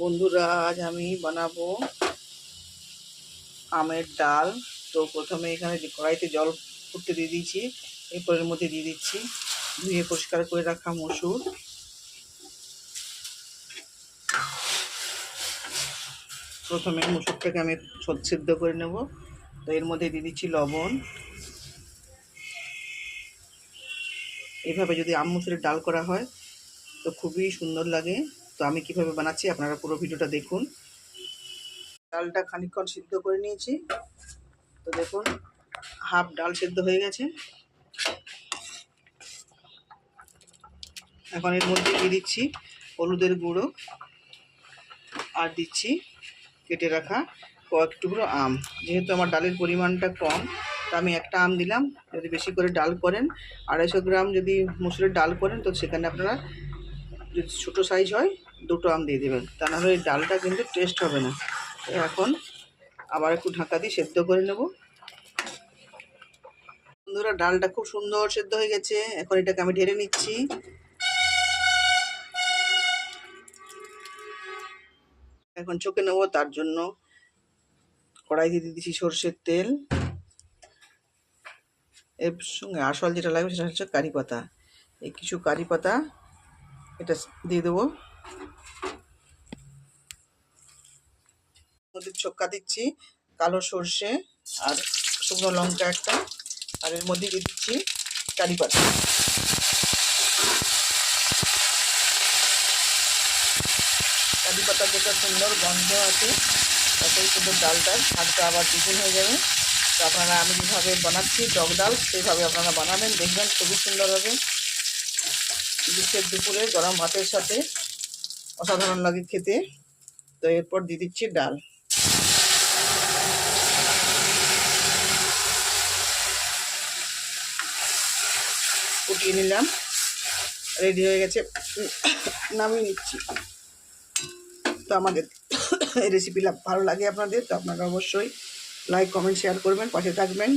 বন্ধুরা, আজ আমি বানাবো আমের ডাল। তো প্রথমে এখানে যে কড়াইতে জল ফুটতে দিয়ে দিয়েছি, এরপর এর মধ্যে দিয়ে দিচ্ছি ধুয়ে পরিষ্কার করে রাখা মসুর। প্রথমে মসুরটাকে আমি সিদ্ধ করে নেব। তো এর মধ্যে দিয়ে দিচ্ছি লবণ। এইভাবে যদি আম মুসুরের ডাল করা হয় তো খুবই সুন্দর লাগে। তো আমি কিভাবে বানাচ্ছি আপনারা পুরো ভিডিওটা দেখুন। ডালটা খানিকক্ষণ সিদ্ধ করে নিয়েছি। তো দেখুন, হাফ ডাল সিদ্ধ হয়ে গেছে। এখন এর মধ্যে দিয়ে দিচ্ছি হলুদের গুঁড়ো আর দিচ্ছি কেটে রাখা কয়েক টুকরো আম। যেহেতু আমার ডালের পরিমাণটা কম, তো আমি একটা আম দিলাম। যদি বেশি করে ডাল করেন, 250 গ্রাম যদি মুসুরের ডাল করেন, তো সেখানে আপনারা যদি ছোটো সাইজ হয় 2টো আম দিয়ে দেবেন, তা নাহলে এই ডালটা কিন্তু টেস্ট হবে না। তো এখন আবার একটু ঢাকা দিয়ে সেদ্ধ করে নেব। বন্ধুরা, ডালটা খুব সুন্দর সেদ্ধ হয়ে গেছে। এখন এটাকে আমি ঢেলে নিচ্ছি। এখন চোখে নেব, তার জন্য কড়াইতে দিয়ে দিচ্ছি সর্ষের তেল। এর সঙ্গে আসল যেটা লাগবে সেটা হচ্ছে কারি পাতা। এই কিছু কারি পাতা এটা দিয়ে দেবো। মধ্যে ছক্কা দিচ্ছি কালো সর্ষে আর শুকনো লঙ্কা একটা, আর এর মধ্যে দিয়ে দিচ্ছি কারি পাতা। কারি পাতার যেটা সুন্দর গন্ধ আছে, তাতেই কিন্তু ডালটার স্বাদটা আবার দ্বিগুণ হয়ে যাবে। তো আপনারা আমি যেভাবে বানাচ্ছি টক ডাল, সেইভাবে আপনারা বানাবেন, দেখবেন খুবই সুন্দর হবে। গ্রীষ্মের দুপুরে গরম ভাতের সাথে অসাধারণ লাগে খেতে। তো এরপর দিয়ে দিচ্ছি ডাল। ফুটিয়ে নিলাম, রেডি হয়ে গেছে, নামিয়ে নিচ্ছি। তো আমাদের এই রেসিপি ভালো লাগে আপনাদের, তো আপনারা অবশ্যই লাইক কমেন্ট শেয়ার করবেন, পাশে থাকবেন।